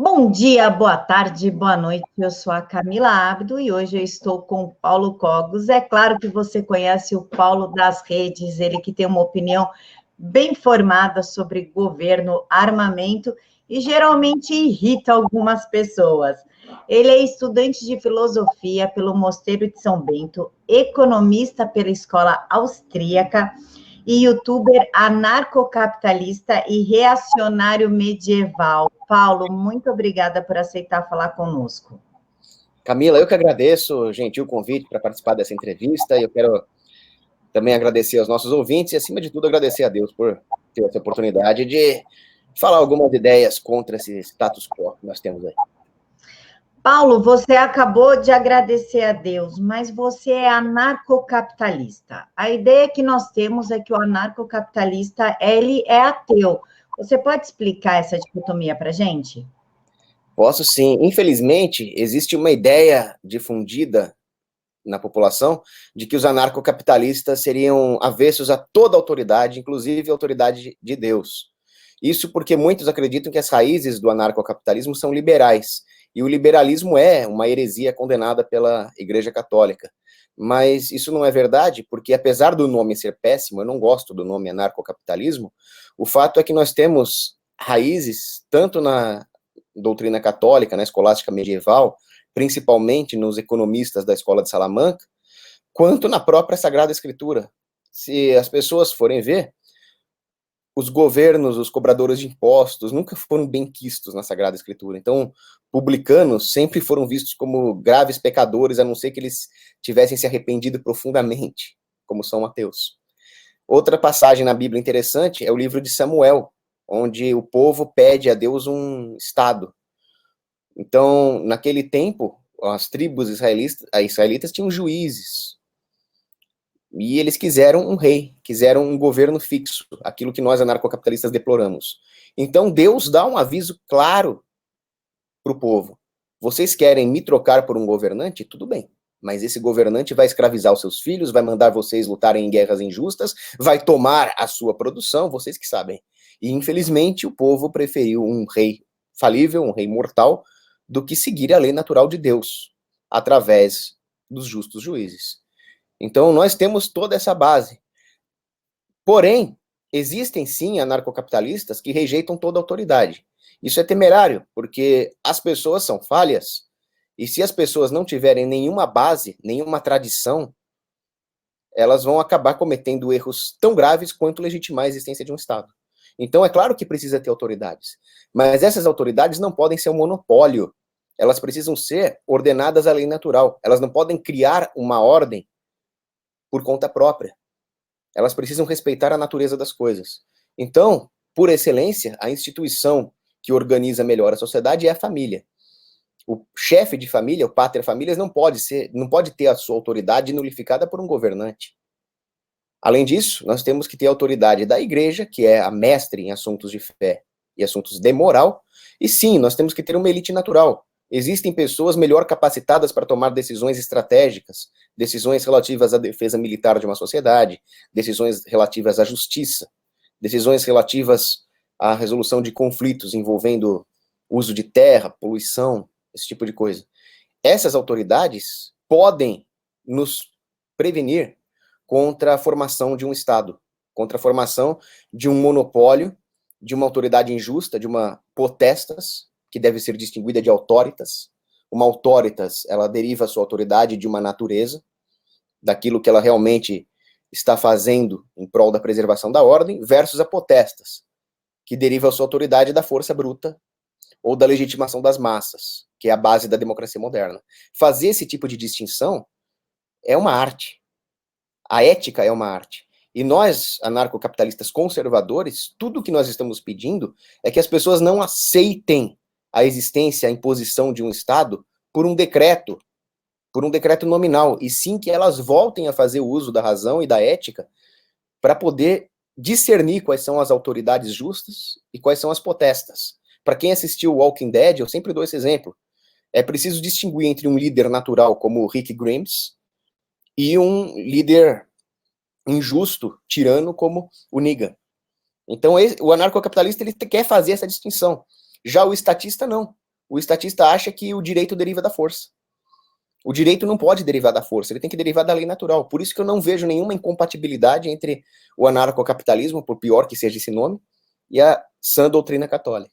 Bom dia, boa tarde, boa noite. Eu sou a Camila Abdo e hoje eu estou com o Paulo Cogos. É claro que você conhece o Paulo das redes, ele que tem uma opinião bem formada sobre governo, armamento e geralmente irrita algumas pessoas. Ele é estudante de filosofia pelo Mosteiro de São Bento, economista pela Escola Austríaca e youtuber anarcocapitalista e reacionário medieval. Paulo, muito obrigada por aceitar falar conosco. Camila, eu que agradeço, gentil convite para participar dessa entrevista, e eu quero também agradecer aos nossos ouvintes e, acima de tudo, agradecer a Deus por ter essa oportunidade de falar algumas ideias contra esse status quo que nós temos aí. Paulo, você acabou de agradecer a Deus, mas você é anarcocapitalista. A ideia que nós temos é que o anarcocapitalista, ele é ateu. Você pode explicar essa dicotomia para a gente? Posso sim. Infelizmente, existe uma ideia difundida na população de que os anarcocapitalistas seriam avessos a toda autoridade, inclusive a autoridade de Deus. Isso porque muitos acreditam que as raízes do anarcocapitalismo são liberais, e o liberalismo é uma heresia condenada pela Igreja Católica. Mas isso não é verdade, porque apesar do nome ser péssimo, eu não gosto do nome anarcocapitalismo, o fato é que nós temos raízes tanto na doutrina católica, na escolástica medieval, principalmente nos economistas da Escola de Salamanca, quanto na própria Sagrada Escritura. Se as pessoas forem ver, os governos, os cobradores de impostos, nunca foram benquistos na Sagrada Escritura. Então, publicanos sempre foram vistos como graves pecadores, a não ser que eles tivessem se arrependido profundamente, como São Mateus. Outra passagem na Bíblia interessante é o livro de Samuel, onde o povo pede a Deus um estado. Então, naquele tempo, as tribos israelitas tinham juízes, e eles quiseram um rei, quiseram um governo fixo, aquilo que nós anarcocapitalistas deploramos. Então Deus dá um aviso claro para o povo. Vocês querem me trocar por um governante? Tudo bem. Mas esse governante vai escravizar os seus filhos, vai mandar vocês lutarem em guerras injustas, vai tomar a sua produção, vocês que sabem. E infelizmente o povo preferiu um rei falível, um rei mortal, do que seguir a lei natural de Deus, através dos justos juízes. Então, nós temos toda essa base. Porém, existem sim anarcocapitalistas que rejeitam toda autoridade. Isso é temerário, porque as pessoas são falhas, e se as pessoas não tiverem nenhuma base, nenhuma tradição, elas vão acabar cometendo erros tão graves quanto legitimar a existência de um Estado. Então, é claro que precisa ter autoridades, mas essas autoridades não podem ser um monopólio. Elas precisam ser ordenadas à lei natural. Elas não podem criar uma ordem por conta própria. Elas precisam respeitar a natureza das coisas. Então, por excelência, a instituição que organiza melhor a sociedade é a família. O chefe de família, o pater familias, não pode ter a sua autoridade nulificada por um governante. Além disso, nós temos que ter a autoridade da igreja, que é a mestre em assuntos de fé e assuntos de moral, e sim, nós temos que ter uma elite natural. Existem pessoas melhor capacitadas para tomar decisões estratégicas, decisões relativas à defesa militar de uma sociedade, decisões relativas à justiça, decisões relativas à resolução de conflitos envolvendo uso de terra, poluição, esse tipo de coisa. Essas autoridades podem nos prevenir contra a formação de um Estado, contra a formação de um monopólio, de uma autoridade injusta, de uma potestas, que deve ser distinguida de autoritas. Uma autoritas, ela deriva a sua autoridade de uma natureza, daquilo que ela realmente está fazendo em prol da preservação da ordem, versus a potestas, que deriva a sua autoridade da força bruta ou da legitimação das massas, que é a base da democracia moderna. Fazer esse tipo de distinção é uma arte. A ética é uma arte. E nós, anarcocapitalistas conservadores, tudo o que nós estamos pedindo é que as pessoas não aceitem a existência, a imposição de um Estado por um decreto nominal, e sim que elas voltem a fazer uso da razão e da ética para poder discernir quais são as autoridades justas e quais são as potestas. Para quem assistiu Walking Dead, eu sempre dou esse exemplo. É preciso distinguir entre um líder natural como Rick Grimes e um líder injusto, tirano como o Negan. Então o anarcocapitalista ele quer fazer essa distinção. Já o estatista não. o estatista acha que o direito deriva da força. O direito não pode derivar da força, ele tem que derivar da lei natural. Por isso que eu não vejo nenhuma incompatibilidade entre o anarcocapitalismo, por pior que seja esse nome, e a sã doutrina católica.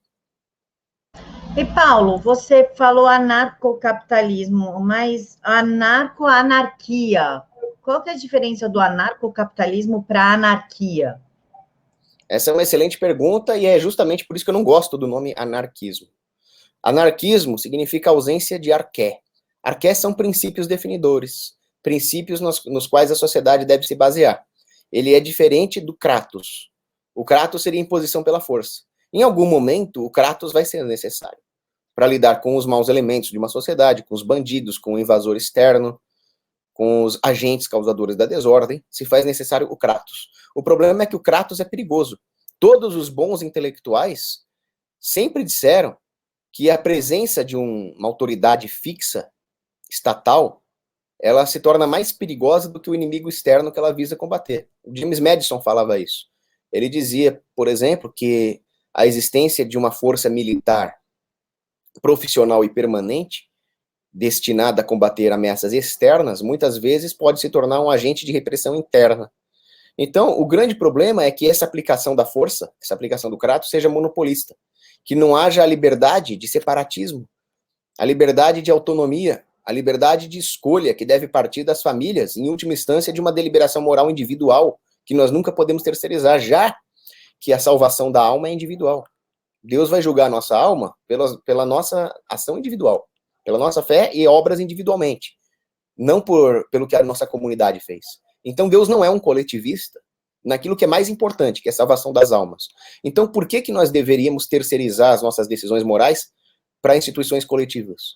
E, Paulo, você falou anarcocapitalismo, mas anarquia. Qual que é a diferença do anarcocapitalismo para a anarquia? Essa é uma excelente pergunta e é justamente por isso que eu não gosto do nome anarquismo. Anarquismo significa ausência de arqué. Arqué são princípios definidores, princípios nos quais a sociedade deve se basear. Ele é diferente do kratos. O kratos seria imposição pela força. Em algum momento, o kratos vai ser necessário para lidar com os maus elementos de uma sociedade, com os bandidos, com o invasor externo, com os agentes causadores da desordem, se faz necessário o kratos. O problema é que o kratos é perigoso. Todos os bons intelectuais sempre disseram que a presença de uma autoridade fixa, estatal, ela se torna mais perigosa do que o inimigo externo que ela visa combater. O James Madison falava isso. Ele dizia, por exemplo, que a existência de uma força militar profissional e permanente, destinada a combater ameaças externas, muitas vezes pode se tornar um agente de repressão interna. Então, o grande problema é que essa aplicação da força, essa aplicação do kratos, seja monopolista, que não haja a liberdade de separatismo, a liberdade de autonomia, a liberdade de escolha que deve partir das famílias, em última instância, de uma deliberação moral individual, que nós nunca podemos terceirizar, já que a salvação da alma é individual. Deus vai julgar a nossa alma pela nossa ação individual, pela nossa fé e obras individualmente, não pelo que a nossa comunidade fez. Então Deus não é um coletivista naquilo que é mais importante, que é a salvação das almas. Então por que nós deveríamos terceirizar as nossas decisões morais para instituições coletivas?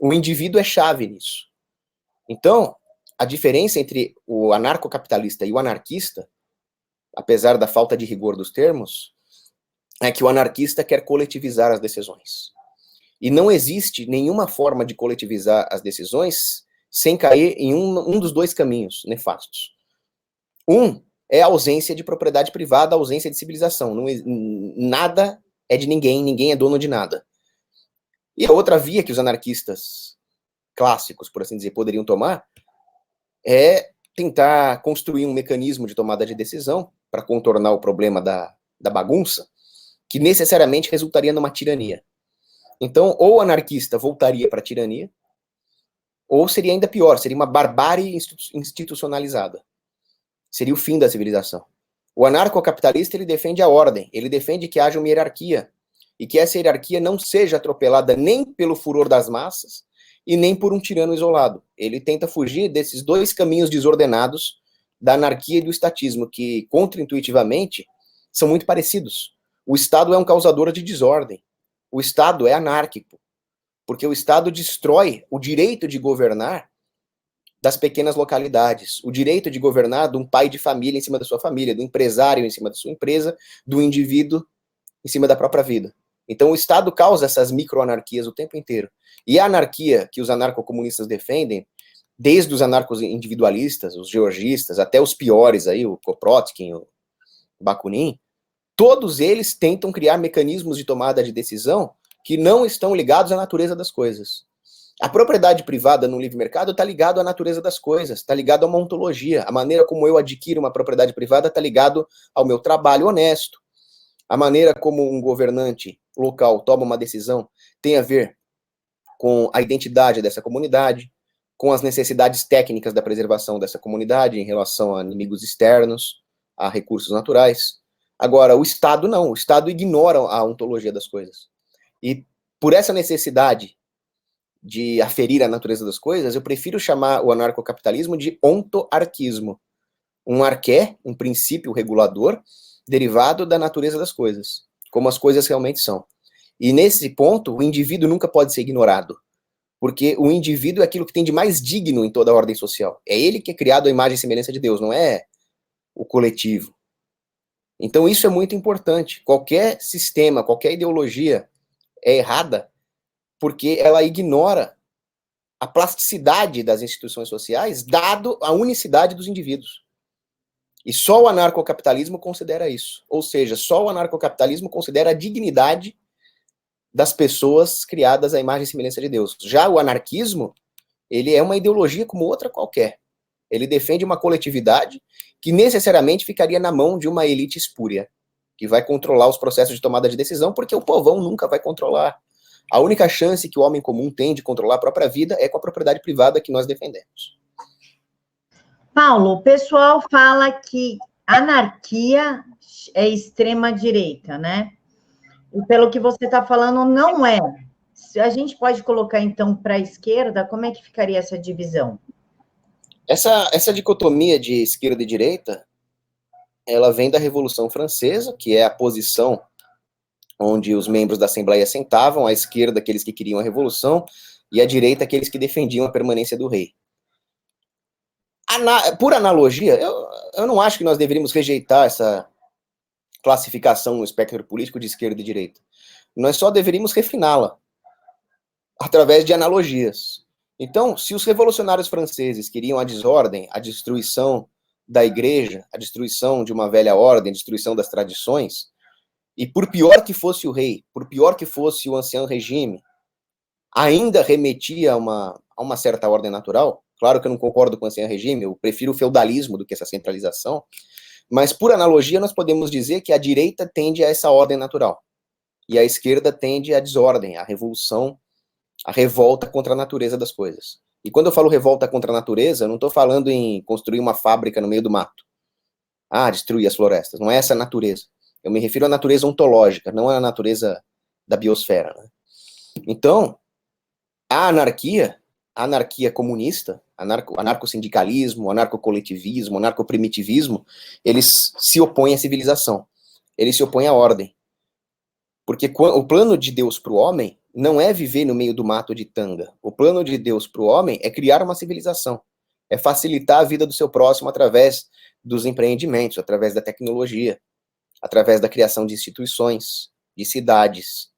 O indivíduo é chave nisso. Então, a diferença entre o anarcocapitalista e o anarquista, apesar da falta de rigor dos termos, é que o anarquista quer coletivizar as decisões. E não existe nenhuma forma de coletivizar as decisões sem cair em um dos dois caminhos nefastos. Um é a ausência de propriedade privada, a ausência de civilização. Nada é de ninguém, ninguém é dono de nada. E a outra via que os anarquistas clássicos, por assim dizer, poderiam tomar é tentar construir um mecanismo de tomada de decisão para contornar o problema da bagunça, que necessariamente resultaria numa tirania. Então, ou o anarquista voltaria para a tirania, ou seria ainda pior, seria uma barbárie institucionalizada. Seria o fim da civilização. O anarcocapitalista, ele defende a ordem, ele defende que haja uma hierarquia, e que essa hierarquia não seja atropelada nem pelo furor das massas, e nem por um tirano isolado. Ele tenta fugir desses dois caminhos desordenados da anarquia e do estatismo, que, contraintuitivamente, são muito parecidos. O Estado é um causador de desordem. O Estado é anárquico, porque o Estado destrói o direito de governar das pequenas localidades, o direito de governar de um pai de família em cima da sua família, do empresário em cima da sua empresa, do indivíduo em cima da própria vida. Então o Estado causa essas microanarquias o tempo inteiro. E a anarquia que os anarcocomunistas defendem, desde os anarcos individualistas, os georgistas, até os piores aí, o Kropotkin, o Bakunin, todos eles tentam criar mecanismos de tomada de decisão que não estão ligados à natureza das coisas. A propriedade privada no livre mercado está ligado à natureza das coisas, está ligado a uma ontologia. A maneira como eu adquiro uma propriedade privada está ligado ao meu trabalho honesto. A maneira como um governante local toma uma decisão tem a ver com a identidade dessa comunidade, com as necessidades técnicas da preservação dessa comunidade em relação a inimigos externos, a recursos naturais. Agora, o Estado não, o Estado ignora a ontologia das coisas. E por essa necessidade de aferir a natureza das coisas, eu prefiro chamar o anarcocapitalismo de ontoarquismo. Um arqué, um princípio regulador, derivado da natureza das coisas, como as coisas realmente são. E nesse ponto, o indivíduo nunca pode ser ignorado, porque o indivíduo é aquilo que tem de mais digno em toda a ordem social. É ele que é criado à imagem e semelhança de Deus, não é o coletivo. Então isso é muito importante. Qualquer sistema, qualquer ideologia é errada porque ela ignora a plasticidade das instituições sociais, dado a unicidade dos indivíduos. E só o anarcocapitalismo considera isso. Ou seja, só o anarcocapitalismo considera a dignidade das pessoas criadas à imagem e semelhança de Deus. Já o anarquismo, ele é uma ideologia como outra qualquer. Ele defende uma coletividade que necessariamente ficaria na mão de uma elite espúria, que vai controlar os processos de tomada de decisão, porque o povão nunca vai controlar. A única chance que o homem comum tem de controlar a própria vida é com a propriedade privada que nós defendemos. Paulo, o pessoal fala que anarquia é extrema-direita, né? E pelo que você está falando, não é. Se a gente pode colocar, então, para a esquerda, como é que ficaria essa divisão? Essa dicotomia de esquerda e direita, ela vem da Revolução Francesa, que é a posição onde os membros da Assembleia sentavam, à esquerda aqueles que queriam a revolução, e à direita aqueles que defendiam a permanência do rei. Por analogia, eu não acho que nós deveríamos rejeitar essa classificação no espectro político de esquerda e direita. Nós só deveríamos refiná-la através de analogias. Então, se os revolucionários franceses queriam a desordem, a destruição da igreja, a destruição de uma velha ordem, a destruição das tradições, e por pior que fosse o rei, por pior que fosse o ancião regime, ainda remetia a uma certa ordem natural. Claro que eu não concordo com o ancião regime, eu prefiro o feudalismo do que essa centralização, mas por analogia nós podemos dizer que a direita tende a essa ordem natural, e a esquerda tende à desordem, à revolução, à revolta contra a natureza das coisas. E quando eu falo revolta contra a natureza, eu não estou falando em construir uma fábrica no meio do mato. Destruir as florestas. Não é essa a natureza. Eu me refiro à natureza ontológica, não à natureza da biosfera. Né? Então, a anarquia comunista, anarcossindicalismo, anarcocoletivismo, anarcoprimitivismo, eles se opõem à civilização. Eles se opõem à ordem. Porque o plano de Deus para o homem não é viver no meio do mato de tanga. O plano de Deus para o homem é criar uma civilização. É facilitar a vida do seu próximo através dos empreendimentos, através da tecnologia, através da criação de instituições, de cidades.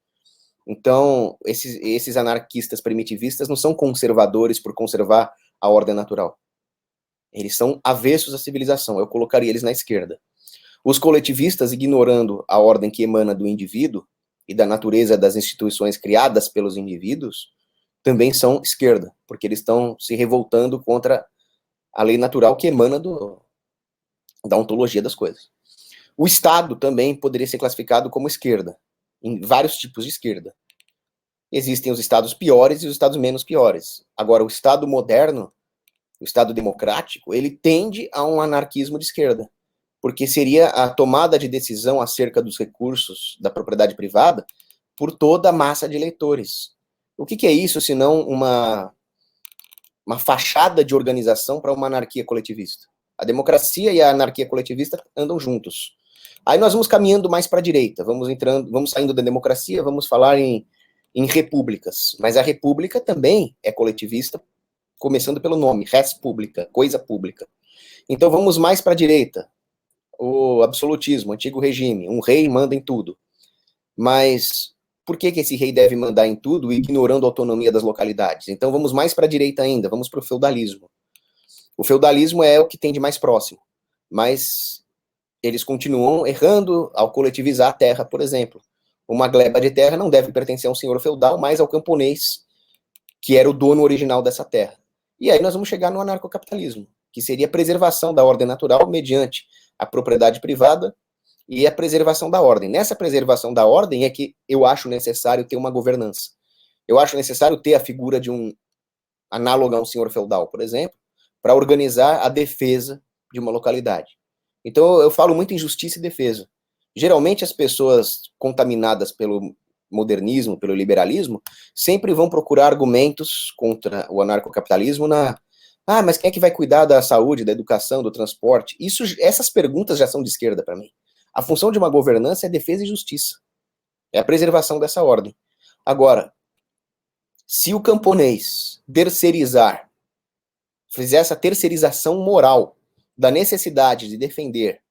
Então, esses anarquistas primitivistas não são conservadores por conservar a ordem natural. Eles são avessos à civilização. Eu colocaria eles na esquerda. Os coletivistas, ignorando a ordem que emana do indivíduo e da natureza das instituições criadas pelos indivíduos, também são esquerda, porque eles estão se revoltando contra a lei natural que emana da ontologia das coisas. O Estado também poderia ser classificado como esquerda, em vários tipos de esquerda. Existem os estados piores e os estados menos piores. Agora, o Estado moderno, o Estado democrático, ele tende a um anarquismo de esquerda, porque seria a tomada de decisão acerca dos recursos da propriedade privada por toda a massa de eleitores. O que é isso, senão uma fachada de organização para uma anarquia coletivista? A democracia e a anarquia coletivista andam juntos. Aí nós vamos caminhando mais para a direita, vamos saindo da democracia, vamos falar em repúblicas. Mas a república também é coletivista, começando pelo nome, res pública, coisa pública. Então vamos mais para a direita. O absolutismo, o antigo regime, um rei manda em tudo. Mas por que esse rei deve mandar em tudo, ignorando a autonomia das localidades? Então vamos mais para a direita ainda, vamos para o feudalismo. O feudalismo é o que tem de mais próximo, mas eles continuam errando ao coletivizar a terra, por exemplo. Uma gleba de terra não deve pertencer a um senhor feudal, mas ao camponês, que era o dono original dessa terra. E aí nós vamos chegar no anarcocapitalismo, que seria a preservação da ordem natural mediante a propriedade privada e a preservação da ordem. Nessa preservação da ordem é que eu acho necessário ter uma governança. Eu acho necessário ter a figura de um análogo a um senhor feudal, por exemplo, para organizar a defesa de uma localidade. Então eu falo muito em justiça e defesa. Geralmente as pessoas contaminadas pelo modernismo, pelo liberalismo, sempre vão procurar argumentos contra o anarcocapitalismo mas quem é que vai cuidar da saúde, da educação, do transporte? Essas perguntas já são de esquerda para mim. A função de uma governança é defesa e justiça. É a preservação dessa ordem. Agora, se o camponês fizer essa terceirização moral da necessidade de defender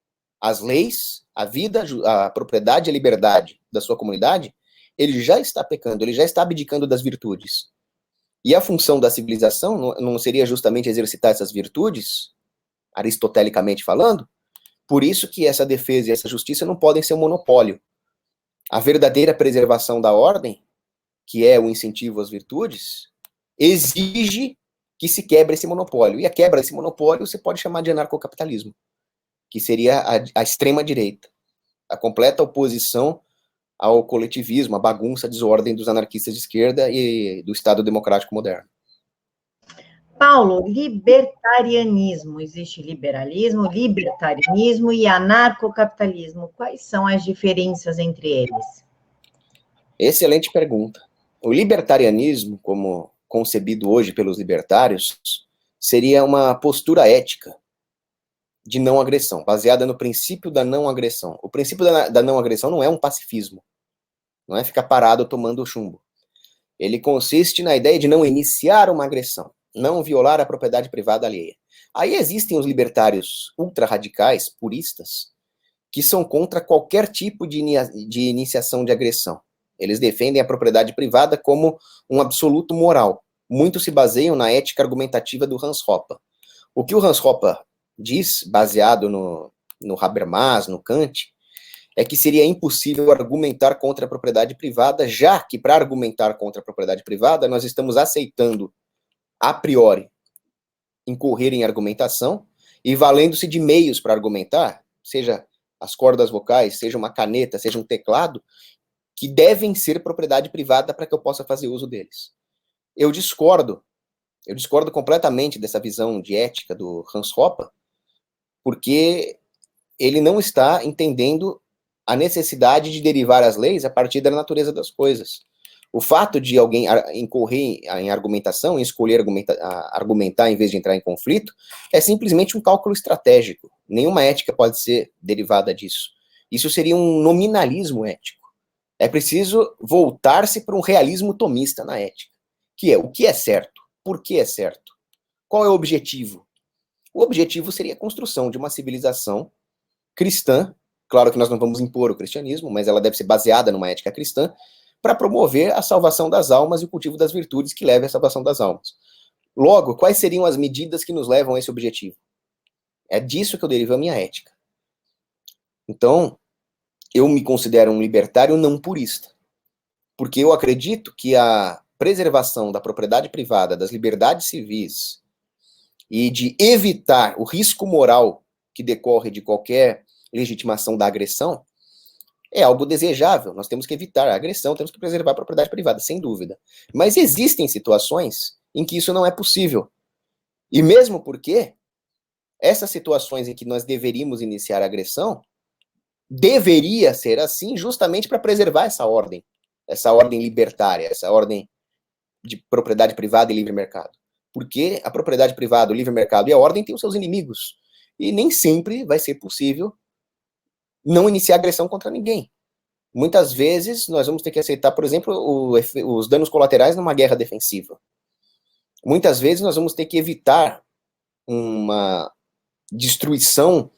as leis, a vida, a propriedade e a liberdade da sua comunidade, ele já está pecando, ele já está abdicando das virtudes. E a função da civilização não seria justamente exercitar essas virtudes, aristotelicamente falando? Por isso que essa defesa e essa justiça não podem ser um monopólio. A verdadeira preservação da ordem que é o incentivo às virtudes, exige que se quebre esse monopólio. E a quebra desse monopólio você pode chamar de anarcocapitalismo, que seria a extrema-direita, a completa oposição ao coletivismo, à bagunça, à desordem dos anarquistas de esquerda e do Estado democrático moderno. Paulo, libertarianismo. Existe liberalismo, libertarianismo e anarcocapitalismo. Quais são as diferenças entre eles? Excelente pergunta. O libertarianismo, como concebido hoje pelos libertários, seria uma postura ética de não agressão, baseada no princípio da não agressão. O princípio da não agressão não é um pacifismo, não é ficar parado tomando chumbo. Ele consiste na ideia de não iniciar uma agressão, não violar a propriedade privada alheia. Aí existem os libertários ultra-radicais, puristas, que são contra qualquer tipo de iniciação de agressão. Eles defendem a propriedade privada como um absoluto moral. Muitos se baseiam na ética argumentativa do Hans Hoppe. O que o Hans Hoppe diz, baseado no Habermas, no Kant, é que seria impossível argumentar contra a propriedade privada, já que para argumentar contra a propriedade privada, nós estamos aceitando, a priori, incorrer em argumentação e valendo-se de meios para argumentar, seja as cordas vocais, seja uma caneta, seja um teclado, que devem ser propriedade privada para que eu possa fazer uso deles. Eu discordo completamente dessa visão de ética do Hans Hoppe, porque ele não está entendendo a necessidade de derivar as leis a partir da natureza das coisas. O fato de alguém incorrer em argumentação, em escolher argumentar em vez de entrar em conflito, é simplesmente um cálculo estratégico. Nenhuma ética pode ser derivada disso. Isso seria um nominalismo ético. É preciso voltar-se para um realismo tomista na ética, que é o que é certo, por que é certo, qual é o objetivo. O objetivo seria a construção de uma civilização cristã. Claro que nós não vamos impor o cristianismo, mas ela deve ser baseada numa ética cristã, para promover a salvação das almas e o cultivo das virtudes que levem à salvação das almas. Logo, quais seriam as medidas que nos levam a esse objetivo? É disso que eu derivo a minha ética. Então, eu me considero um libertário não purista, porque eu acredito que a preservação da propriedade privada, das liberdades civis e de evitar o risco moral que decorre de qualquer legitimação da agressão é algo desejável. Nós temos que evitar a agressão, temos que preservar a propriedade privada, sem dúvida. Mas existem situações em que isso não é possível. E mesmo porque essas situações em que nós deveríamos iniciar a agressão, deveria ser assim justamente para preservar essa ordem libertária, essa ordem de propriedade privada e livre mercado. Porque a propriedade privada, o livre mercado e a ordem têm os seus inimigos. E nem sempre vai ser possível não iniciar agressão contra ninguém. Muitas vezes nós vamos ter que aceitar, por exemplo, os danos colaterais numa guerra defensiva. Muitas vezes nós vamos ter que evitar uma destruição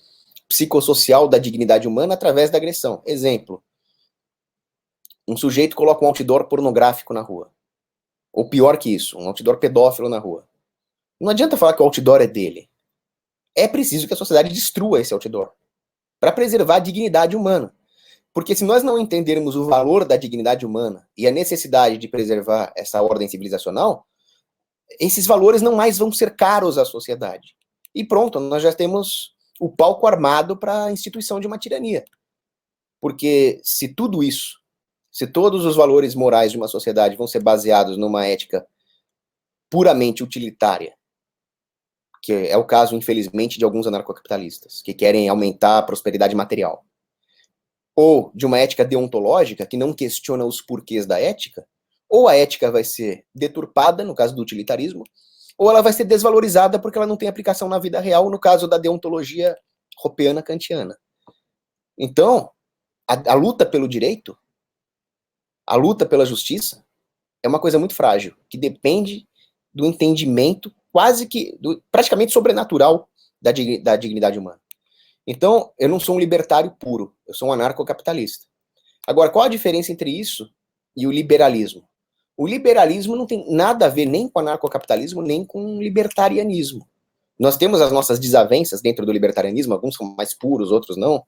psicossocial da dignidade humana através da agressão. Exemplo, um sujeito coloca um outdoor pornográfico na rua. Ou pior que isso, um outdoor pedófilo na rua. Não adianta falar que o outdoor é dele. É preciso que a sociedade destrua esse outdoor para preservar a dignidade humana. Porque se nós não entendermos o valor da dignidade humana e a necessidade de preservar essa ordem civilizacional, esses valores não mais vão ser caros à sociedade. E pronto, nós já temos o palco armado para a instituição de uma tirania. Porque se tudo isso, se todos os valores morais de uma sociedade vão ser baseados numa ética puramente utilitária, que é o caso, infelizmente, de alguns anarcocapitalistas, que querem aumentar a prosperidade material, ou de uma ética deontológica que não questiona os porquês da ética, ou a ética vai ser deturpada, no caso do utilitarismo, ou ela vai ser desvalorizada porque ela não tem aplicação na vida real, no caso da deontologia hoppeana kantiana. Então, a luta pelo direito, a luta pela justiça, é uma coisa muito frágil, que depende do entendimento praticamente sobrenatural da dignidade humana. Então, eu não sou um libertário puro, eu sou um anarcocapitalista. Agora, qual a diferença entre isso e o liberalismo? O liberalismo não tem nada a ver nem com anarcocapitalismo, nem com libertarianismo. Nós temos as nossas desavenças dentro do libertarianismo, alguns são mais puros, outros não,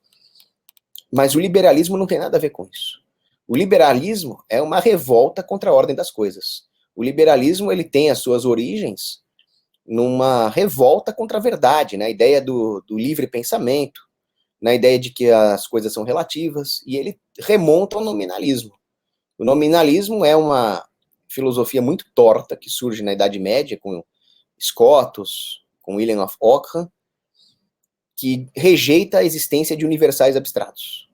mas o liberalismo não tem nada a ver com isso. O liberalismo é uma revolta contra a ordem das coisas. O liberalismo, ele tem as suas origens numa revolta contra a verdade, na ideia do livre pensamento, na ideia de que as coisas são relativas, e ele remonta ao nominalismo. O nominalismo é uma filosofia muito torta que surge na Idade Média, com Scotus, com William of Ockham, que rejeita a existência de universais abstratos.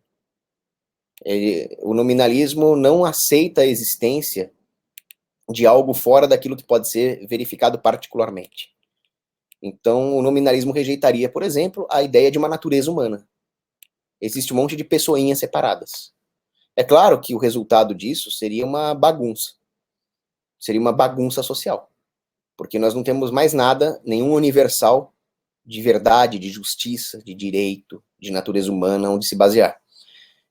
O nominalismo não aceita a existência de algo fora daquilo que pode ser verificado particularmente. Então, o nominalismo rejeitaria, por exemplo, a ideia de uma natureza humana. Existe um monte de pessoinhas separadas. É claro que o resultado disso seria uma bagunça. Seria uma bagunça social. Porque nós não temos mais nada, nenhum universal de verdade, de justiça, de direito, de natureza humana, onde se basear.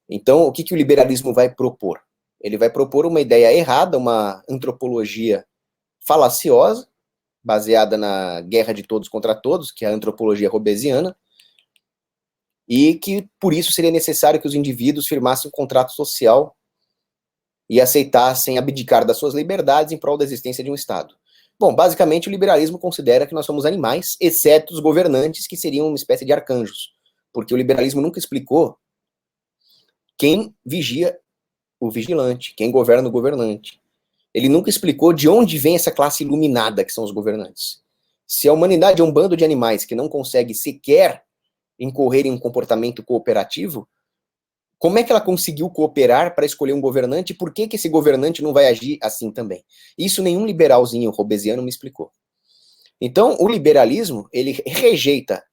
Então, o que o liberalismo vai propor? Ele vai propor uma ideia errada, uma antropologia falaciosa, baseada na guerra de todos contra todos, que é a antropologia hobbesiana, e que, por isso, seria necessário que os indivíduos firmassem um contrato social e aceitassem abdicar das suas liberdades em prol da existência de um Estado. Bom, basicamente, o liberalismo considera que nós somos animais, exceto os governantes, que seriam uma espécie de arcanjos, porque o liberalismo nunca explicou quem vigia o vigilante, quem governa o governante. Ele nunca explicou de onde vem essa classe iluminada que são os governantes. Se a humanidade é um bando de animais que não consegue sequer incorrer em um comportamento cooperativo, como é que ela conseguiu cooperar para escolher um governante e por que esse governante não vai agir assim também? Isso nenhum liberalzinho hobbesiano me explicou. Então, o liberalismo, ele rejeita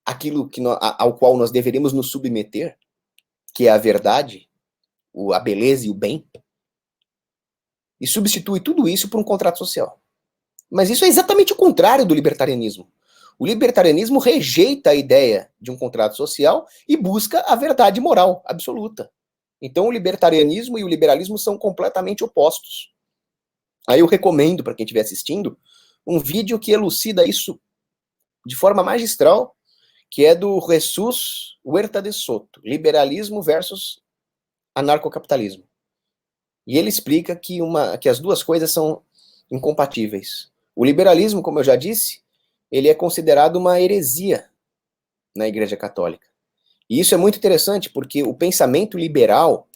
aquilo ao qual nós deveríamos nos submeter, que é a verdade, a beleza e o bem, e substitui tudo isso por um contrato social. Mas isso é exatamente o contrário do libertarianismo. O libertarianismo rejeita a ideia de um contrato social e busca a verdade moral absoluta. Então o libertarianismo e o liberalismo são completamente opostos. Aí eu recomendo para quem estiver assistindo um vídeo que elucida isso de forma magistral, que é do Jesus Huerta de Soto, Liberalismo versus Anarcocapitalismo. E ele explica que as duas coisas são incompatíveis. O liberalismo, como eu já disse, ele é considerado uma heresia na Igreja Católica. E isso é muito interessante, porque o pensamento liberal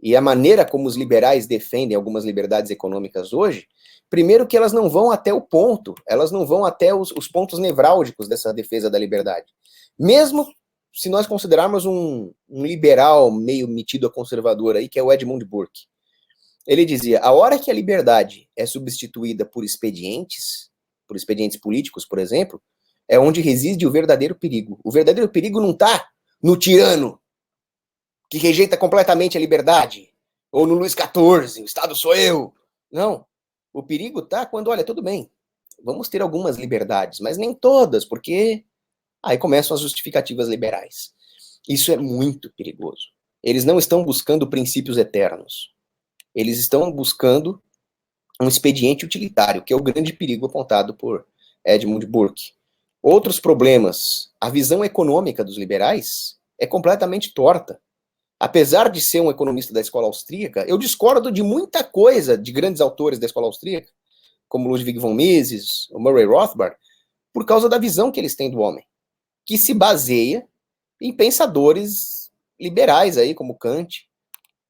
e a maneira como os liberais defendem algumas liberdades econômicas hoje, primeiro que elas não vão até o ponto, elas não vão até os pontos nevrálgicos dessa defesa da liberdade. Mesmo se nós considerarmos um liberal meio metido a conservador aí, que é o Edmund Burke. Ele dizia, a hora que a liberdade é substituída por expedientes políticos, por exemplo, é onde reside o verdadeiro perigo. O verdadeiro perigo não está no tirano, que rejeita completamente a liberdade, ou no Luís XIV, o Estado sou eu. Não. O perigo está quando, olha, tudo bem, vamos ter algumas liberdades, mas nem todas, porque aí começam as justificativas liberais. Isso é muito perigoso. Eles não estão buscando princípios eternos. Eles estão buscando um expediente utilitário, que é o grande perigo apontado por Edmund Burke. Outros problemas, a visão econômica dos liberais é completamente torta. Apesar de ser um economista da escola austríaca, eu discordo de muita coisa de grandes autores da escola austríaca, como Ludwig von Mises, o Murray Rothbard, por causa da visão que eles têm do homem, que se baseia em pensadores liberais aí, como Kant,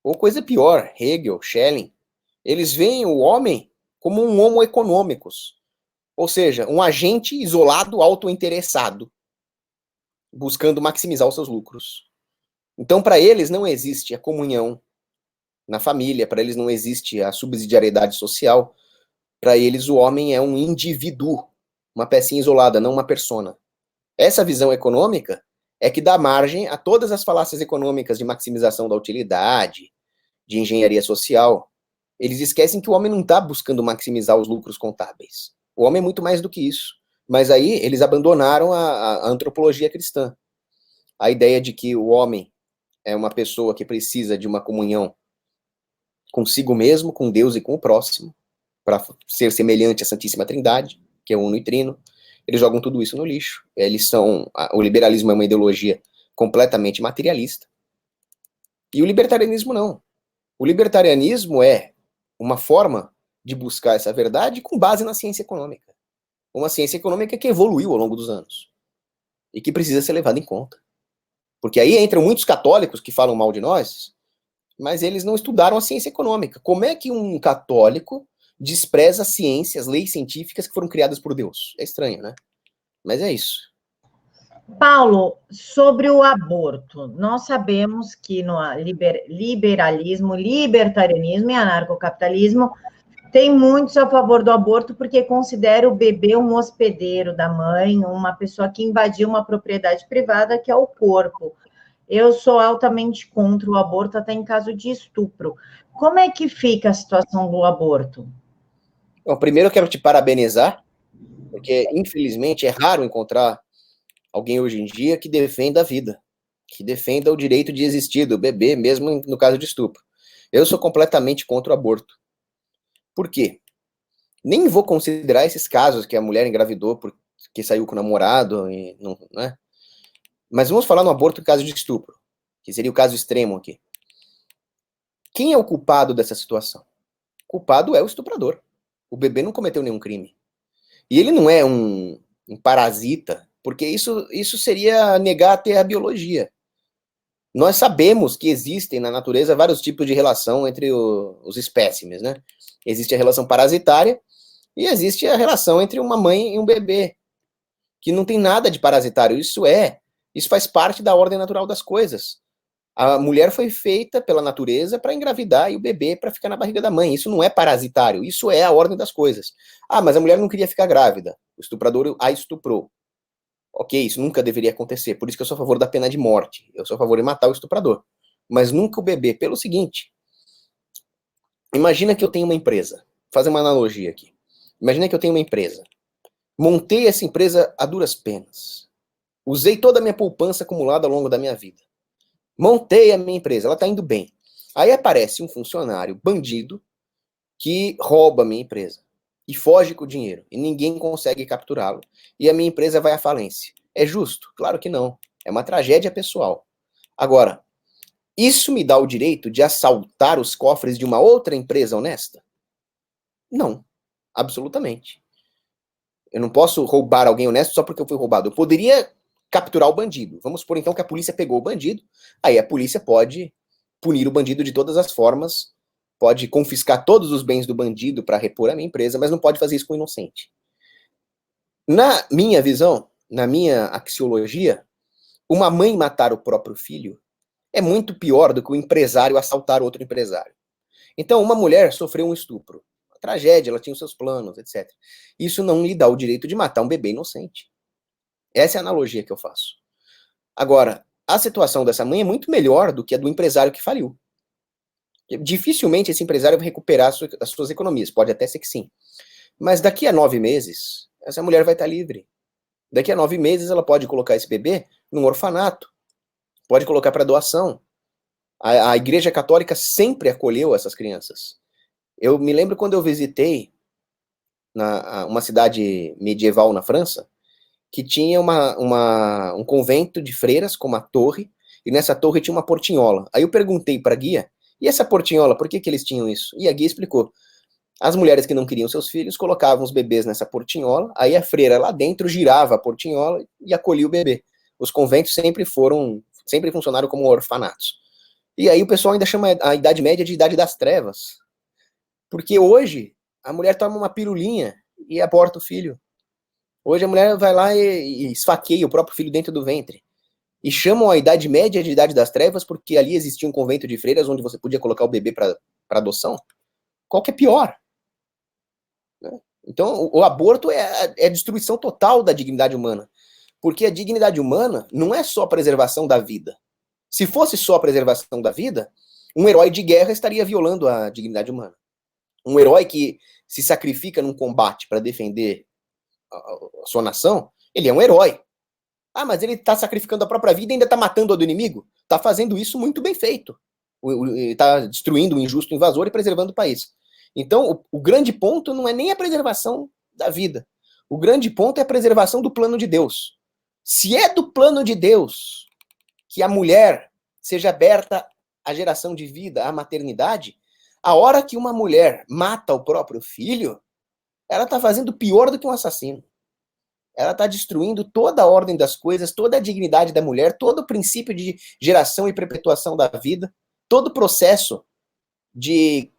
ou coisa pior, Hegel, Schelling. Eles veem o homem como um homo economicus, ou seja, um agente isolado, autointeressado, buscando maximizar os seus lucros. Então, para eles não existe a comunhão na família, para eles não existe a subsidiariedade social, para eles o homem é um indivíduo, uma pecinha isolada, não uma persona. Essa visão econômica é que dá margem a todas as falácias econômicas de maximização da utilidade, de engenharia social. Eles esquecem que o homem não está buscando maximizar os lucros contábeis. O homem é muito mais do que isso. Mas aí eles abandonaram a antropologia cristã. A ideia de que o homem é uma pessoa que precisa de uma comunhão consigo mesmo, com Deus e com o próximo, para ser semelhante à Santíssima Trindade, que é uno e trino. Eles jogam tudo isso no lixo. O liberalismo é uma ideologia completamente materialista. E o libertarianismo não. O libertarianismo é uma forma de buscar essa verdade com base na ciência econômica. Uma ciência econômica que evoluiu ao longo dos anos e que precisa ser levada em conta. Porque aí entram muitos católicos que falam mal de nós, mas eles não estudaram a ciência econômica. Como é que um católico despreza a ciência, as leis científicas que foram criadas por Deus? É estranho, né? Mas é isso. Paulo, sobre o aborto, nós sabemos que no liberalismo, libertarianismo e anarcocapitalismo tem muitos a favor do aborto porque considera o bebê um hospedeiro da mãe, uma pessoa que invadiu uma propriedade privada que é o corpo. Eu sou altamente contra o aborto, até em caso de estupro. Como é que fica a situação do aborto? Bom, primeiro eu quero te parabenizar, porque infelizmente é raro encontrar alguém hoje em dia que defenda a vida, que defenda o direito de existir do bebê, mesmo no caso de estupro. Eu sou completamente contra o aborto. Por quê? Nem vou considerar esses casos que a mulher engravidou porque saiu com o namorado, e não, né? Mas vamos falar no aborto em caso de estupro, que seria o caso extremo aqui. Quem é o culpado dessa situação? O culpado é o estuprador. O bebê não cometeu nenhum crime. E ele não é um parasita, porque isso seria negar até a biologia. Nós sabemos que existem na natureza vários tipos de relação entre os espécimes, né? Existe a relação parasitária e existe a relação entre uma mãe e um bebê, que não tem nada de parasitário. Isso faz parte da ordem natural das coisas. A mulher foi feita pela natureza para engravidar e o bebê para ficar na barriga da mãe. Isso não é parasitário, isso é a ordem das coisas. Ah, mas a mulher não queria ficar grávida. O estuprador a estuprou. Ok, isso nunca deveria acontecer. Por isso que eu sou a favor da pena de morte. Eu sou a favor de matar o estuprador. Mas nunca o bebê. Pelo seguinte, imagina que eu tenho uma empresa. Vou fazer uma analogia aqui. Imagina que eu tenho uma empresa. Montei essa empresa a duras penas. Usei toda a minha poupança acumulada ao longo da minha vida. Montei a minha empresa, ela está indo bem. Aí aparece um funcionário bandido que rouba a minha empresa e foge com o dinheiro e ninguém consegue capturá-lo e a minha empresa vai à falência. É justo? Claro que não. É uma tragédia pessoal. Agora, isso me dá o direito de assaltar os cofres de uma outra empresa honesta? Não, absolutamente. Eu não posso roubar alguém honesto só porque eu fui roubado. Eu poderia capturar o bandido. Vamos supor então que a polícia pegou o bandido, aí a polícia pode punir o bandido de todas as formas, pode confiscar todos os bens do bandido para repor a minha empresa, mas não pode fazer isso com o inocente. Na minha visão, na minha axiologia, uma mãe matar o próprio filho é muito pior do que o empresário assaltar outro empresário. Então, uma mulher sofreu um estupro, uma tragédia, ela tinha os seus planos, etc. Isso não lhe dá o direito de matar um bebê inocente. Essa é a analogia que eu faço. Agora, a situação dessa mãe é muito melhor do que a do empresário que faliu. Dificilmente esse empresário vai recuperar as suas economias. Pode até ser que sim. Mas daqui a 9 meses, essa mulher vai estar livre. Daqui a 9 meses, ela pode colocar esse bebê num orfanato. Pode colocar para doação. A Igreja Católica sempre acolheu essas crianças. Eu me lembro quando eu visitei uma cidade medieval na França, que tinha um convento de freiras com uma torre, e nessa torre tinha uma portinhola. Aí eu perguntei para a guia, e essa portinhola, por que eles tinham isso? E a guia explicou. As mulheres que não queriam seus filhos colocavam os bebês nessa portinhola, aí a freira lá dentro girava a portinhola e acolhia o bebê. Os conventos sempre funcionaram como orfanatos. E aí o pessoal ainda chama a Idade Média de Idade das Trevas. Porque hoje a mulher toma uma pirulinha e aborta o filho. Hoje a mulher vai lá e esfaqueia o próprio filho dentro do ventre. E chamam a Idade Média de Idade das Trevas porque ali existia um convento de freiras onde você podia colocar o bebê para adoção. Qual que é pior? Então, o aborto é a destruição total da dignidade humana. Porque a dignidade humana não é só a preservação da vida. Se fosse só a preservação da vida, um herói de guerra estaria violando a dignidade humana. Um herói que se sacrifica num combate para defender a sua nação, ele é um herói. Ah, mas ele está sacrificando a própria vida e ainda está matando a do inimigo? Está fazendo isso muito bem feito. Está destruindo o injusto invasor e preservando o país. Então, o grande ponto não é nem a preservação da vida. O grande ponto é a preservação do plano de Deus. Se é do plano de Deus que a mulher seja aberta a geração de vida, a maternidade, a hora que uma mulher mata o próprio filho, ela está fazendo pior do que um assassino. Ela está destruindo toda a ordem das coisas, toda a dignidade da mulher, todo o princípio de geração e perpetuação da vida, todo o processo de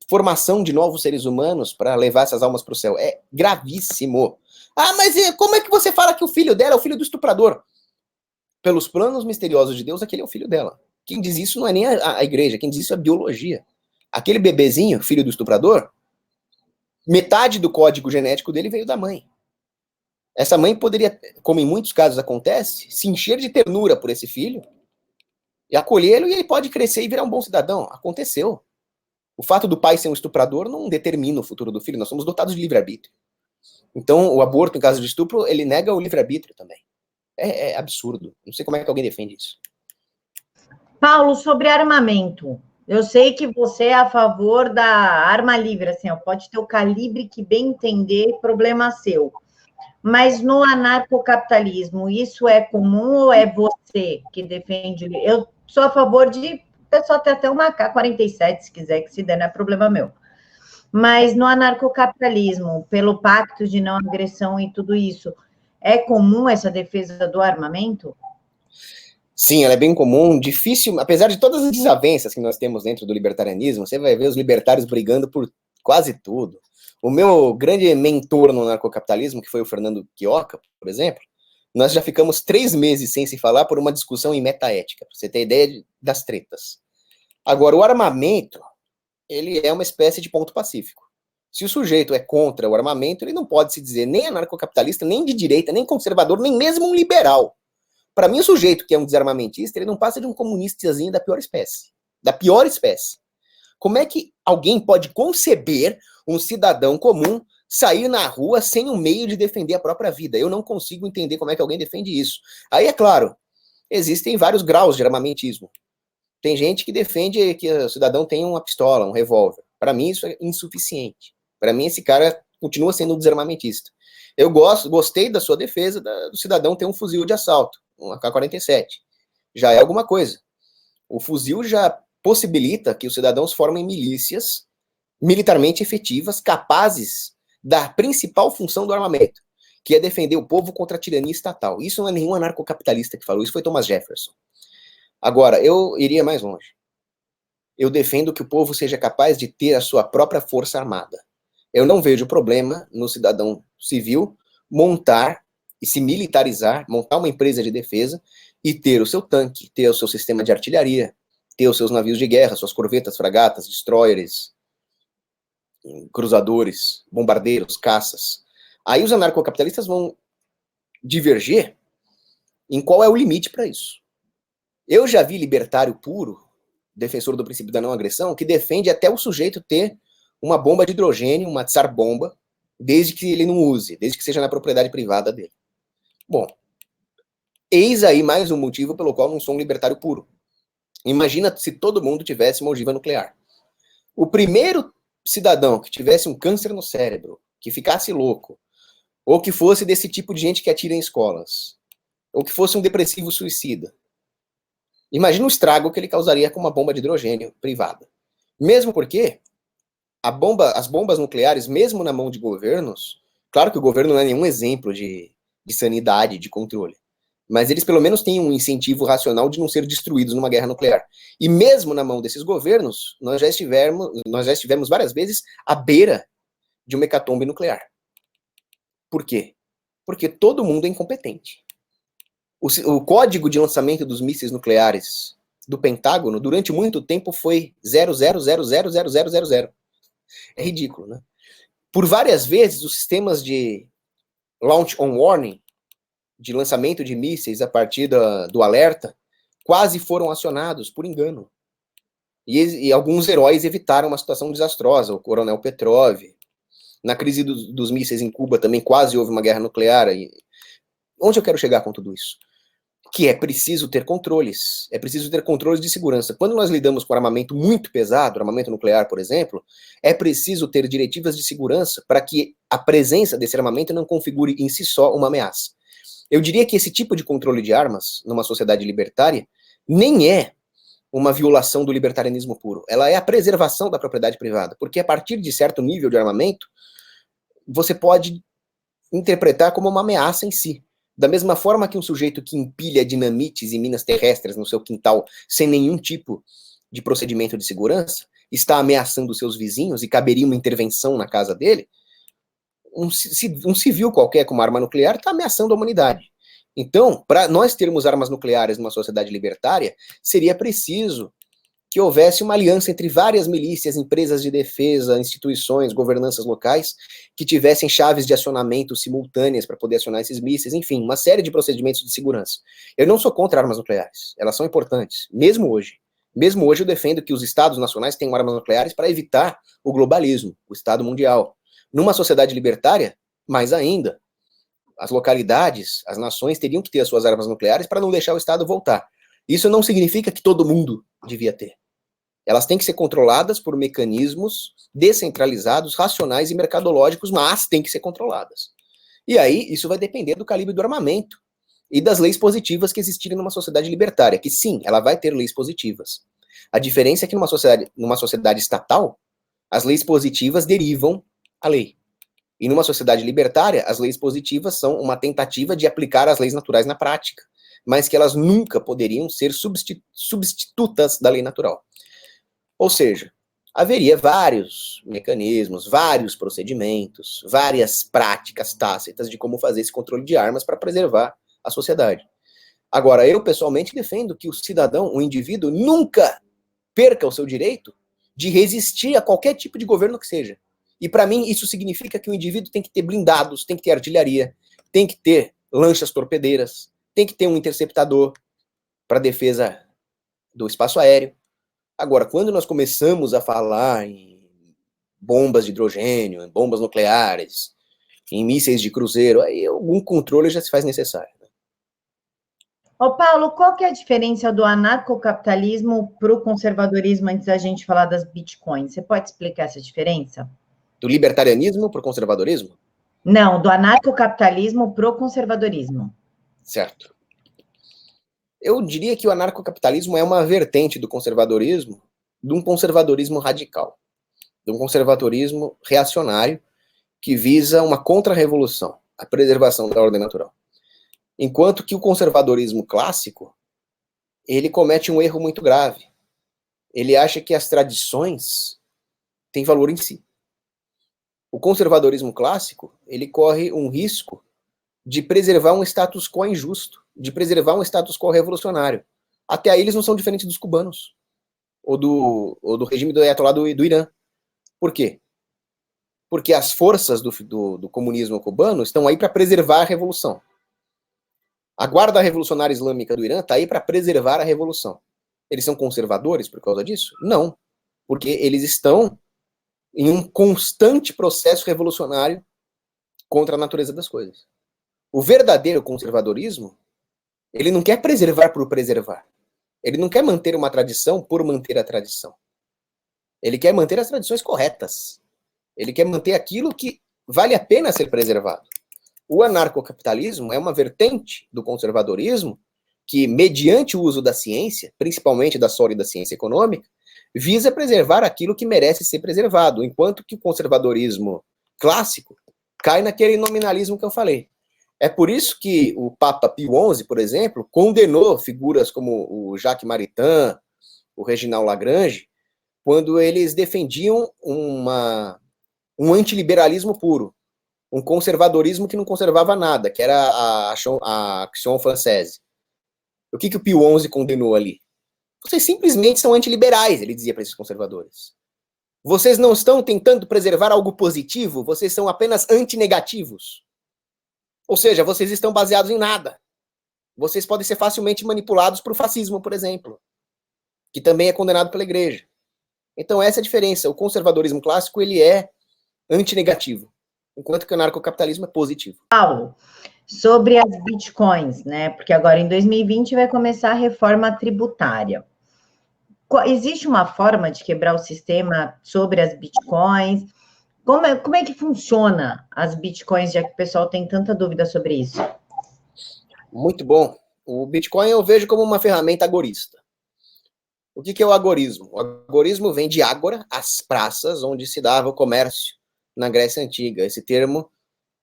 formação de novos seres humanos para levar essas almas para o céu. É gravíssimo. Ah, mas como é que você fala que o filho dela é o filho do estuprador? Pelos planos misteriosos de Deus, aquele é o filho dela. Quem diz isso não é nem a igreja, quem diz isso é a biologia. Aquele bebezinho, filho do estuprador, metade do código genético dele veio da mãe. Essa mãe poderia, como em muitos casos acontece, se encher de ternura por esse filho e acolhê-lo, e ele pode crescer e virar um bom cidadão. Aconteceu. O fato do pai ser um estuprador não determina o futuro do filho, nós somos dotados de livre-arbítrio. Então, o aborto, em caso de estupro, ele nega o livre-arbítrio também. É absurdo. Não sei como é que alguém defende isso. Paulo, sobre armamento. Eu sei que você é a favor da arma livre, assim, ó, pode ter o calibre que bem entender, problema seu. Mas no anarcocapitalismo, isso é comum ou é você que defende? Eu sou a favor de pessoal ter até uma AK-47, se quiser, que se der, não é problema meu. Mas no anarcocapitalismo, pelo pacto de não agressão e tudo isso, é comum essa defesa do armamento? Sim, ela é bem comum, difícil, apesar de todas as desavenças que nós temos dentro do libertarianismo, você vai ver os libertários brigando por quase tudo. O meu grande mentor no anarcocapitalismo, que foi o Fernando Quioca, por exemplo, nós já ficamos 3 meses sem se falar por uma discussão em metaética, para você ter ideia das tretas. Agora, o armamento, ele é uma espécie de ponto pacífico. Se o sujeito é contra o armamento, ele não pode se dizer nem anarcocapitalista, nem de direita, nem conservador, nem mesmo um liberal. Para mim, o sujeito que é um desarmamentista, ele não passa de um comunistazinho da pior espécie. Da pior espécie. Como é que alguém pode conceber um cidadão comum sair na rua sem um meio de defender a própria vida? Eu não consigo entender como é que alguém defende isso. Aí, é claro, existem vários graus de armamentismo. Tem gente que defende que o cidadão tenha uma pistola, um revólver. Para mim, isso é insuficiente. Para mim, esse cara continua sendo um desarmamentista. Eu gostei da sua defesa do cidadão ter um fuzil de assalto, um AK-47. Já é alguma coisa. O fuzil já possibilita que os cidadãos formem milícias militarmente efetivas, capazes da principal função do armamento, que é defender o povo contra a tirania estatal. Isso não é nenhum anarcocapitalista que falou, isso foi Thomas Jefferson. Agora, eu iria mais longe. Eu defendo que o povo seja capaz de ter a sua própria força armada. Eu não vejo problema no cidadão civil montar e se militarizar, montar uma empresa de defesa e ter o seu tanque, ter o seu sistema de artilharia, ter os seus navios de guerra, suas corvetas, fragatas, destroyers, cruzadores, bombardeiros, caças. Aí os anarcocapitalistas vão diverger em qual é o limite para isso. Eu já vi libertário puro, defensor do princípio da não agressão, que defende até o sujeito ter uma bomba de hidrogênio, uma tsar bomba, desde que ele não use, desde que seja na propriedade privada dele. Bom, eis aí mais um motivo pelo qual não sou um libertário puro. Imagina se todo mundo tivesse uma ogiva nuclear. O primeiro cidadão que tivesse um câncer no cérebro, que ficasse louco, ou que fosse desse tipo de gente que atira em escolas, ou que fosse um depressivo suicida, imagina o estrago que ele causaria com uma bomba de hidrogênio privada. Mesmo porque as bombas nucleares, mesmo na mão de governos, claro que o governo não é nenhum exemplo de sanidade, de controle, mas eles pelo menos têm um incentivo racional de não ser destruídos numa guerra nuclear. E mesmo na mão desses governos, nós já estivemos várias vezes à beira de uma hecatombe nuclear. Por quê? Porque todo mundo é incompetente. O código de lançamento dos mísseis nucleares do Pentágono, durante muito tempo, foi 0000000. É ridículo, né? Por várias vezes, os sistemas de launch on warning, de lançamento de mísseis a partir do alerta, quase foram acionados por engano. E alguns heróis evitaram uma situação desastrosa. O coronel Petrov. Na crise dos mísseis em Cuba também quase houve uma guerra nuclear. Onde eu quero chegar com tudo isso? Que é preciso ter controles. É preciso ter controles de segurança. Quando nós lidamos com armamento muito pesado, armamento nuclear, por exemplo, é preciso ter diretivas de segurança para que a presença desse armamento não configure em si só uma ameaça. Eu diria que esse tipo de controle de armas, numa sociedade libertária, nem é uma violação do libertarianismo puro. Ela é a preservação da propriedade privada, porque a partir de certo nível de armamento, você pode interpretar como uma ameaça em si. Da mesma forma que um sujeito que empilha dinamites e minas terrestres no seu quintal sem nenhum tipo de procedimento de segurança, está ameaçando seus vizinhos e caberia uma intervenção na casa dele, um civil qualquer com uma arma nuclear está ameaçando a humanidade. Então, para nós termos armas nucleares numa sociedade libertária, seria preciso que houvesse uma aliança entre várias milícias, empresas de defesa, instituições, governanças locais, que tivessem chaves de acionamento simultâneas para poder acionar esses mísseis, enfim, uma série de procedimentos de segurança. Eu não sou contra armas nucleares, elas são importantes, mesmo hoje. Mesmo hoje eu defendo que os estados nacionais tenham armas nucleares para evitar o globalismo, o estado mundial. Numa sociedade libertária, mais ainda, as localidades, as nações teriam que ter as suas armas nucleares para não deixar o estado voltar. Isso não significa que todo mundo devia ter. Elas têm que ser controladas por mecanismos descentralizados, racionais e mercadológicos, mas têm que ser controladas. E aí, isso vai depender do calibre do armamento e das leis positivas que existirem numa sociedade libertária, que sim, ela vai ter leis positivas. A diferença é que numa sociedade estatal, as leis positivas derivam a lei. E numa sociedade libertária, as leis positivas são uma tentativa de aplicar as leis naturais na prática, mas que elas nunca poderiam ser substitutas da lei natural. Ou seja, haveria vários mecanismos, vários procedimentos, várias práticas tácitas de como fazer esse controle de armas para preservar a sociedade. Agora, eu pessoalmente defendo que o cidadão, o indivíduo, nunca perca o seu direito de resistir a qualquer tipo de governo que seja. E para mim isso significa que o indivíduo tem que ter blindados, tem que ter artilharia, tem que ter lanchas torpedeiras, tem que ter um interceptador para defesa do espaço aéreo. Agora, quando nós começamos a falar em bombas de hidrogênio, em bombas nucleares, em mísseis de cruzeiro, aí algum controle já se faz necessário. Ô, Paulo, qual que é a diferença do anarcocapitalismo para o conservadorismo antes da gente falar das bitcoins? Você pode explicar essa diferença? Do libertarianismo para o conservadorismo? Não, do anarcocapitalismo para o conservadorismo. Certo. Eu diria que o anarcocapitalismo é uma vertente do conservadorismo, de um conservadorismo radical, de um conservadorismo reacionário que visa uma contra-revolução, a preservação da ordem natural. Enquanto que o conservadorismo clássico, ele comete um erro muito grave. Ele acha que as tradições têm valor em si. O conservadorismo clássico, ele corre um risco de preservar um status quo injusto, de preservar um status quo revolucionário. Até aí eles não são diferentes dos cubanos, ou do regime do Ayatollah do Irã. Por quê? Porque as forças do comunismo cubano estão aí para preservar a revolução. A Guarda Revolucionária Islâmica do Irã está aí para preservar a revolução. Eles são conservadores por causa disso? Não. Porque eles estão em um constante processo revolucionário contra a natureza das coisas. O verdadeiro conservadorismo, ele não quer preservar por preservar. Ele não quer manter uma tradição por manter a tradição. Ele quer manter as tradições corretas. Ele quer manter aquilo que vale a pena ser preservado. O anarcocapitalismo é uma vertente do conservadorismo que, mediante o uso da ciência, principalmente da sólida ciência econômica, visa preservar aquilo que merece ser preservado, enquanto que o conservadorismo clássico cai naquele nominalismo que eu falei. É por isso que o Papa Pio XI, por exemplo, condenou figuras como o Jacques Maritain, o Reginald Lagrange, quando eles defendiam um antiliberalismo puro, um conservadorismo que não conservava nada, que era a Action Française. O que o Pio XI condenou ali? Vocês simplesmente são antiliberais, ele dizia para esses conservadores. Vocês não estão tentando preservar algo positivo, vocês são apenas antinegativos. Ou seja, vocês estão baseados em nada. Vocês podem ser facilmente manipulados por fascismo, por exemplo, que também é condenado pela igreja. Então essa é a diferença. O conservadorismo clássico, ele é antinegativo, enquanto que o anarcocapitalismo é positivo. Paulo, sobre as bitcoins, né? Porque agora em 2020 vai começar a reforma tributária. Existe uma forma de quebrar o sistema sobre as bitcoins? Como é que funciona as bitcoins, já que o pessoal tem tanta dúvida sobre isso? Muito bom. O Bitcoin eu vejo como uma ferramenta agorista. O que é o agorismo? O agorismo vem de ágora, as praças onde se dava o comércio na Grécia Antiga. Esse termo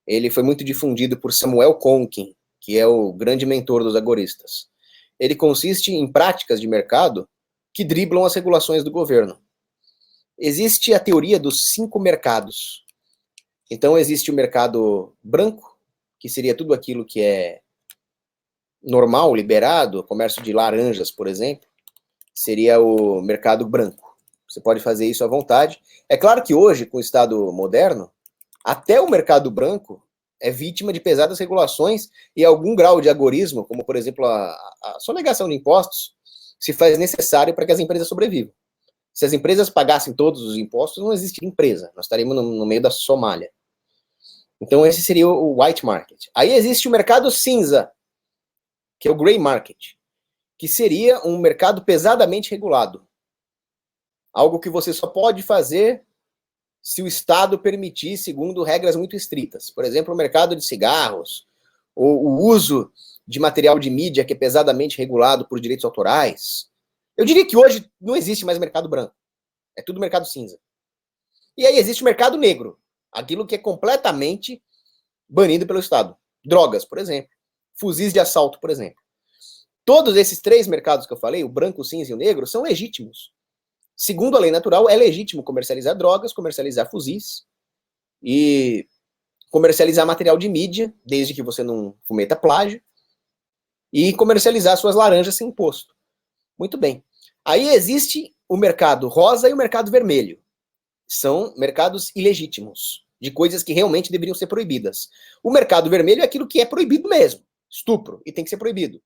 ele foi muito difundido por Samuel Conkin, que é o grande mentor dos agoristas. Ele consiste em práticas de mercado que driblam as regulações do governo. Existe a teoria dos 5 mercados. Então, existe o mercado branco, que seria tudo aquilo que é normal, liberado, comércio de laranjas, por exemplo, seria o mercado branco. Você pode fazer isso à vontade. É claro que hoje, com o Estado moderno, até o mercado branco é vítima de pesadas regulações e algum grau de agorismo, como, por exemplo, a sonegação de impostos, se faz necessário para que as empresas sobrevivam. Se as empresas pagassem todos os impostos, não existiria empresa. Nós estaríamos no meio da Somália. Então, esse seria o white market. Aí existe o mercado cinza, que é o grey market, que seria um mercado pesadamente regulado. Algo que você só pode fazer se o Estado permitir, segundo regras muito estritas. Por exemplo, o mercado de cigarros, ou o uso de material de mídia que é pesadamente regulado por direitos autorais. Eu diria que hoje não existe mais mercado branco. É tudo mercado cinza. E aí existe o mercado negro, aquilo que é completamente banido pelo Estado. Drogas, por exemplo. Fuzis de assalto, por exemplo. Todos esses 3 mercados que eu falei, o branco, o cinza e o negro, são legítimos. Segundo a lei natural, é legítimo comercializar drogas, comercializar fuzis e comercializar material de mídia, desde que você não cometa plágio, e comercializar suas laranjas sem imposto. Muito bem. Aí existe o mercado rosa e o mercado vermelho. São mercados ilegítimos, de coisas que realmente deveriam ser proibidas. O mercado vermelho é aquilo que é proibido mesmo. Estupro, e tem que ser proibido.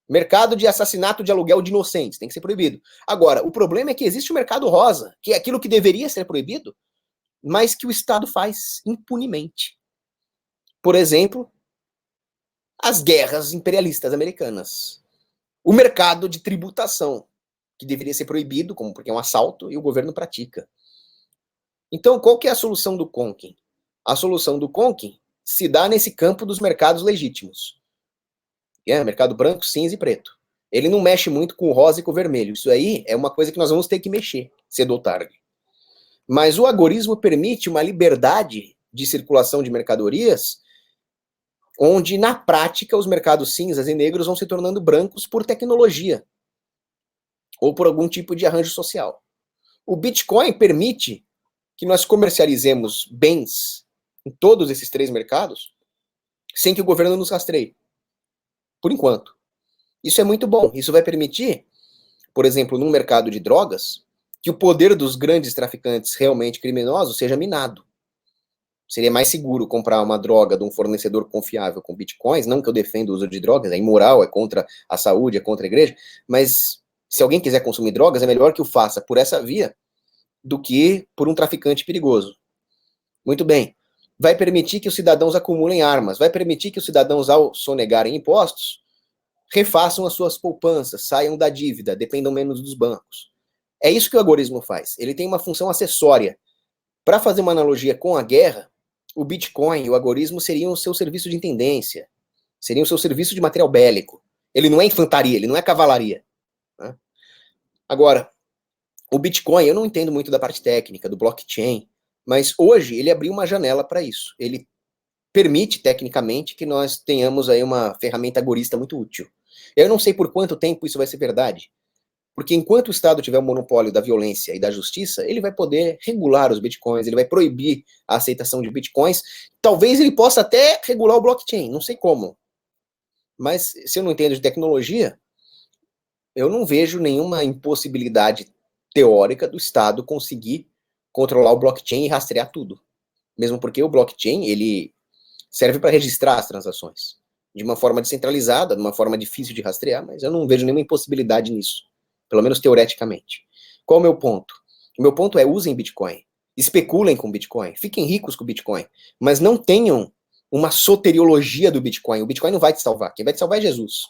Mercado de assassinato de aluguel de inocentes, tem que ser proibido. Agora, o problema é que existe o mercado rosa, que é aquilo que deveria ser proibido, mas que o Estado faz impunemente. Por exemplo, as guerras imperialistas americanas. O mercado de tributação, que deveria ser proibido, como porque é um assalto, e o governo pratica. Então, qual que é a solução do Conkin? A solução do Conkin se dá nesse campo dos mercados legítimos. Mercado branco, cinza e preto. Ele não mexe muito com o rosa e com o vermelho. Isso aí é uma coisa que nós vamos ter que mexer, cedo ou tarde. Mas o agorismo permite uma liberdade de circulação de mercadorias, onde, na prática, os mercados cinzas e negros vão se tornando brancos por tecnologia ou por algum tipo de arranjo social. O Bitcoin permite que nós comercializemos bens em todos esses 3 mercados sem que o governo nos rastreie. Por enquanto. Isso é muito bom. Isso vai permitir, por exemplo, num mercado de drogas, que o poder dos grandes traficantes realmente criminosos seja minado. Seria mais seguro comprar uma droga de um fornecedor confiável com bitcoins, não que eu defenda o uso de drogas, é imoral, é contra a saúde, é contra a igreja, mas se alguém quiser consumir drogas, é melhor que o faça por essa via do que por um traficante perigoso. Muito bem. Vai permitir que os cidadãos acumulem armas, vai permitir que os cidadãos, ao sonegarem impostos, refaçam as suas poupanças, saiam da dívida, dependam menos dos bancos. É isso que o agorismo faz. Ele tem uma função acessória. Para fazer uma analogia com a guerra, o Bitcoin e o agorismo seriam o seu serviço de intendência, seriam o seu serviço de material bélico. Ele não é infantaria, ele não é cavalaria. Né? Agora, o Bitcoin, eu não entendo muito da parte técnica, do blockchain, mas hoje ele abriu uma janela para isso. Ele permite, tecnicamente, que nós tenhamos aí uma ferramenta agorista muito útil. Eu não sei por quanto tempo isso vai ser verdade, porque enquanto o Estado tiver o monopólio da violência e da justiça, ele vai poder regular os bitcoins, ele vai proibir a aceitação de bitcoins, talvez ele possa até regular o blockchain, não sei como. Mas se eu não entendo de tecnologia, eu não vejo nenhuma impossibilidade teórica do Estado conseguir controlar o blockchain e rastrear tudo. Mesmo porque o blockchain, ele serve para registrar as transações. De uma forma descentralizada, de uma forma difícil de rastrear, mas eu não vejo nenhuma impossibilidade nisso. Pelo menos teoreticamente. Qual é o meu ponto? O meu ponto é: usem Bitcoin. Especulem com Bitcoin. Fiquem ricos com Bitcoin. Mas não tenham uma soteriologia do Bitcoin. O Bitcoin não vai te salvar. Quem vai te salvar é Jesus.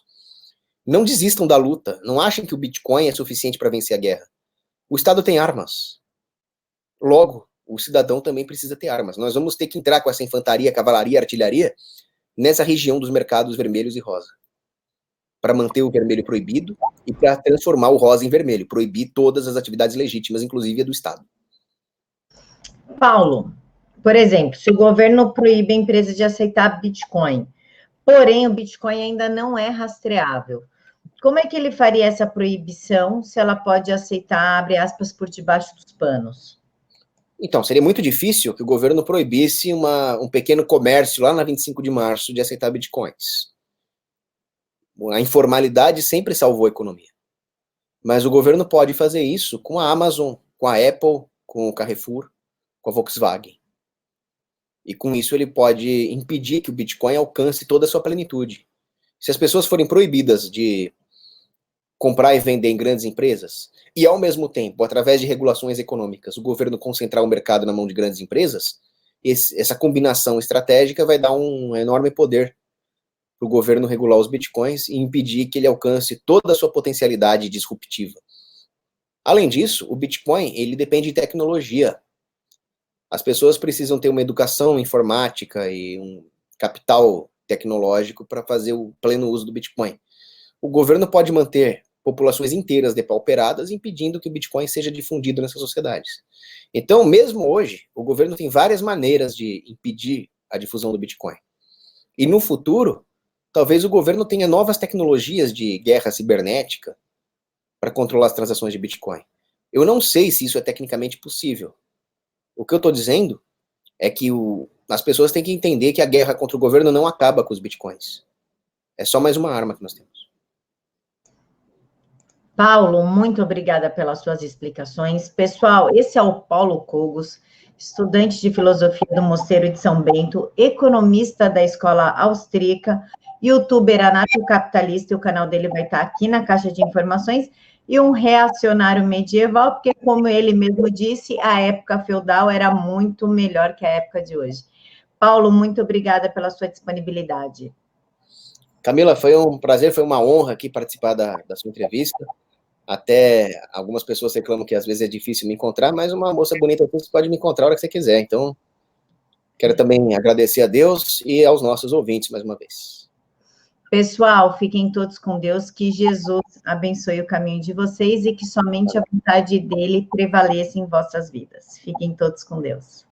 Não desistam da luta. Não achem que o Bitcoin é suficiente para vencer a guerra. O Estado tem armas. Logo, o cidadão também precisa ter armas. Nós vamos ter que entrar com essa infantaria, cavalaria, artilharia nessa região dos mercados vermelhos e rosa. para manter o vermelho proibido e para transformar o rosa em vermelho, proibir todas as atividades legítimas, inclusive a do Estado. Paulo, por exemplo, se o governo proíbe a empresa de aceitar Bitcoin, porém o Bitcoin ainda não é rastreável, como é que ele faria essa proibição se ela pode aceitar, abre aspas, por debaixo dos panos? Então, seria muito difícil que o governo proibisse um pequeno comércio lá na 25 de março de aceitar bitcoins. A informalidade sempre salvou a economia. Mas o governo pode fazer isso com a Amazon, com a Apple, com o Carrefour, com a Volkswagen. E com isso ele pode impedir que o Bitcoin alcance toda a sua plenitude. Se as pessoas forem proibidas de comprar e vender em grandes empresas, e ao mesmo tempo, através de regulações econômicas, o governo concentrar o mercado na mão de grandes empresas, essa combinação estratégica vai dar um enorme poder para o governo regular os bitcoins e impedir que ele alcance toda a sua potencialidade disruptiva. Além disso, o Bitcoin ele depende de tecnologia. As pessoas precisam ter uma educação informática e um capital tecnológico para fazer o pleno uso do Bitcoin. O governo pode manter populações inteiras depauperadas, impedindo que o Bitcoin seja difundido nessas sociedades. Então, mesmo hoje, o governo tem várias maneiras de impedir a difusão do Bitcoin. E no futuro, talvez o governo tenha novas tecnologias de guerra cibernética para controlar as transações de Bitcoin. Eu não sei se isso é tecnicamente possível. O que eu estou dizendo é que as pessoas têm que entender que a guerra contra o governo não acaba com os Bitcoins. É só mais uma arma que nós temos. Paulo, muito obrigada pelas suas explicações. Pessoal, esse é o Paulo Cogos, estudante de filosofia do Mosteiro de São Bento, economista da escola austríaca, youtuber anarcocapitalista, e o canal dele vai estar aqui na caixa de informações, e um reacionário medieval, porque, como ele mesmo disse, a época feudal era muito melhor que a época de hoje. Paulo, muito obrigada pela sua disponibilidade. Camila, foi um prazer, foi uma honra aqui participar da sua entrevista. Até algumas pessoas reclamam que às vezes é difícil me encontrar, mas uma moça bonita você pode me encontrar a hora que você quiser. Então, quero também agradecer a Deus e aos nossos ouvintes mais uma vez. Pessoal, fiquem todos com Deus, que Jesus abençoe o caminho de vocês e que somente a vontade dele prevaleça em vossas vidas. Fiquem todos com Deus.